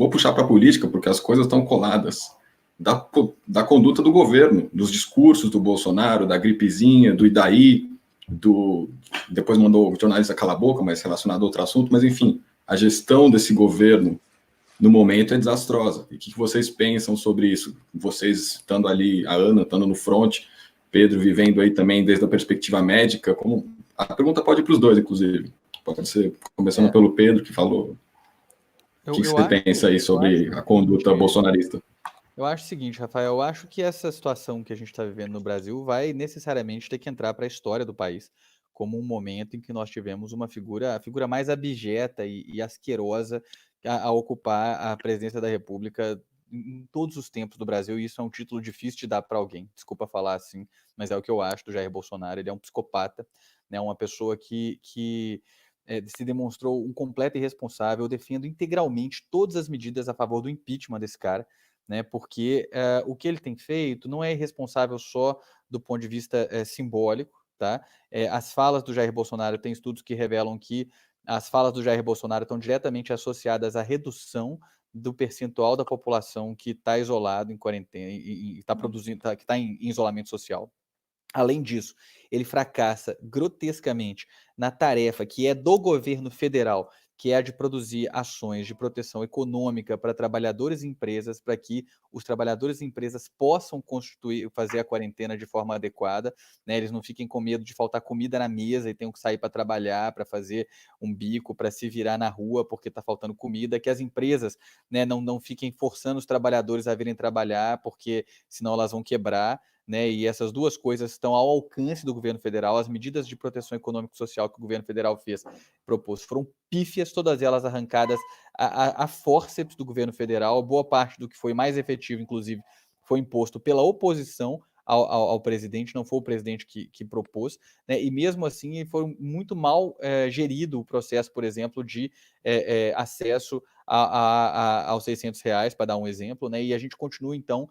vou puxar para a política, porque as coisas estão coladas, da conduta do governo, dos discursos do Bolsonaro, da gripezinha, do Idaí, depois mandou o jornalista calar a boca, mas relacionado a outro assunto, mas enfim, a gestão desse governo no momento é desastrosa. E o que vocês pensam sobre isso? Vocês estando ali, a Ana estando no front, Pedro vivendo aí também desde a perspectiva médica, como a pergunta pode ir para os dois, inclusive. Pode ser começando pelo Pedro, que falou. O que você pensa aí sobre a conduta bolsonarista? Eu acho o seguinte, Rafael, eu acho que essa situação que a gente está vivendo no Brasil vai necessariamente ter que entrar para a história do país como um momento em que nós tivemos a figura mais abjeta e asquerosa a ocupar a presidência da República em todos os tempos do Brasil, e isso é um título difícil de dar para alguém. Desculpa falar assim, mas é o que eu acho do Jair Bolsonaro. Ele é um psicopata, né, uma pessoa que se demonstrou um completo irresponsável. Eu defendo integralmente todas as medidas a favor do impeachment desse cara, né, porque o que ele tem feito não é irresponsável só do ponto de vista simbólico, tá? As falas do Jair Bolsonaro, tem estudos que revelam que as falas do Jair Bolsonaro estão diretamente associadas à redução do percentual da população que está isolado em quarentena e está produzindo, que está em isolamento social. Além disso, ele fracassa grotescamente na tarefa que é do governo federal, que é a de produzir ações de proteção econômica para trabalhadores e empresas, para que os trabalhadores e empresas possam fazer a quarentena de forma adequada, né? Eles não fiquem com medo de faltar comida na mesa e tenham que sair para trabalhar, para fazer um bico, para se virar na rua porque está faltando comida, que as empresas, né, não fiquem forçando os trabalhadores a virem trabalhar, porque senão elas vão quebrar. Né, e essas duas coisas estão ao alcance do governo federal. As medidas de proteção econômica e social que o governo federal propôs, foram pífias, todas elas arrancadas a fórceps do governo federal. Boa parte do que foi mais efetivo, inclusive, foi imposto pela oposição ao presidente, não foi o presidente que propôs, né? E mesmo assim foi muito mal gerido o processo, por exemplo, de acesso aos R$ 600, para dar um exemplo, né? E a gente continua, então,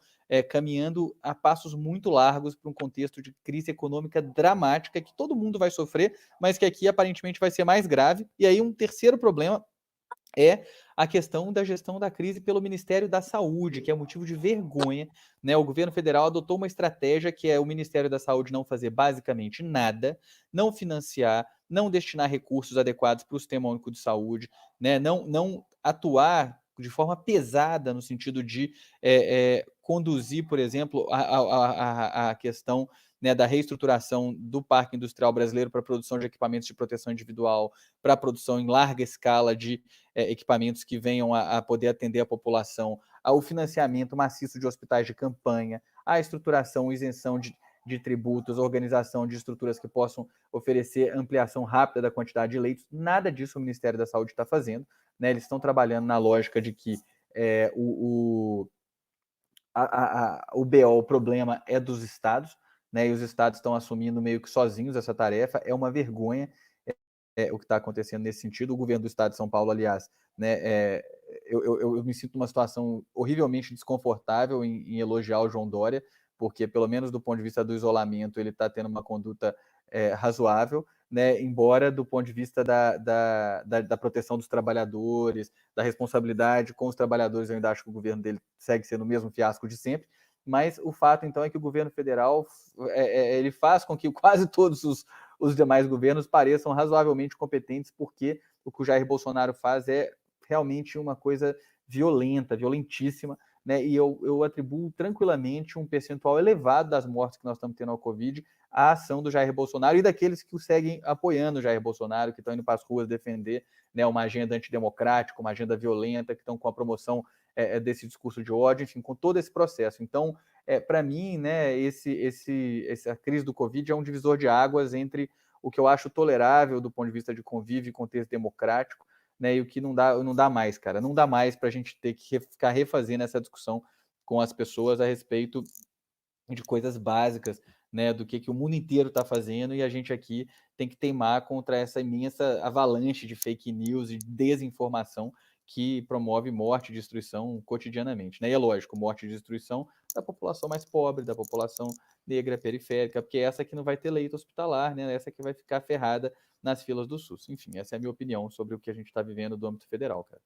caminhando a passos muito largos para um contexto de crise econômica dramática que todo mundo vai sofrer, mas que aqui aparentemente vai ser mais grave. E aí um terceiro problema é a questão da gestão da crise pelo Ministério da Saúde, que é motivo de vergonha, né? O governo federal adotou uma estratégia que é o Ministério da Saúde não fazer basicamente nada, não financiar, não destinar recursos adequados para o Sistema Único de Saúde, né? Não atuar de forma pesada no sentido de conduzir, por exemplo, a questão, né, da reestruturação do parque industrial brasileiro para a produção de equipamentos de proteção individual, para a produção em larga escala de equipamentos que venham a poder atender a população, ao financiamento maciço de hospitais de campanha, a estruturação, isenção de tributos, organização de estruturas que possam oferecer ampliação rápida da quantidade de leitos. Nada disso o Ministério da Saúde está fazendo, né? Eles estão trabalhando na lógica de que o BO, o problema é dos estados, né? E os estados estão assumindo meio que sozinhos essa tarefa. É uma vergonha o que está acontecendo nesse sentido. O governo do estado de São Paulo, aliás, né, eu me sinto numa situação horrivelmente desconfortável em elogiar o João Dória, porque, pelo menos do ponto de vista do isolamento, ele está tendo uma conduta razoável, né, embora do ponto de vista da proteção dos trabalhadores, da responsabilidade com os trabalhadores, eu ainda acho que o governo dele segue sendo o mesmo fiasco de sempre. Mas o fato, então, é que o governo federal ele faz com que quase todos os demais governos pareçam razoavelmente competentes, porque o que o Jair Bolsonaro faz é realmente uma coisa violenta, violentíssima, né? E eu atribuo tranquilamente um percentual elevado das mortes que nós estamos tendo ao Covid à ação do Jair Bolsonaro e daqueles que o seguem apoiando o Jair Bolsonaro, que estão indo para as ruas defender, né, uma agenda antidemocrática, uma agenda violenta, que estão com a promoção desse discurso de ódio, enfim, com todo esse processo. Então, para mim, né, essa crise do Covid é um divisor de águas entre o que eu acho tolerável do ponto de vista de convívio e contexto democrático, né, e o que não dá mais, cara. Não dá mais para a gente ter que ficar refazendo essa discussão com as pessoas a respeito de coisas básicas, né, do que o mundo inteiro está fazendo, e a gente aqui tem que teimar contra essa imensa avalanche de fake news e desinformação que promove morte e destruição cotidianamente, né? E é lógico, morte e destruição da população mais pobre, da população negra periférica, porque é essa que não vai ter leito hospitalar, né? Essa que vai ficar ferrada nas filas do SUS. Enfim, essa é a minha opinião sobre o que a gente está vivendo do âmbito federal, cara.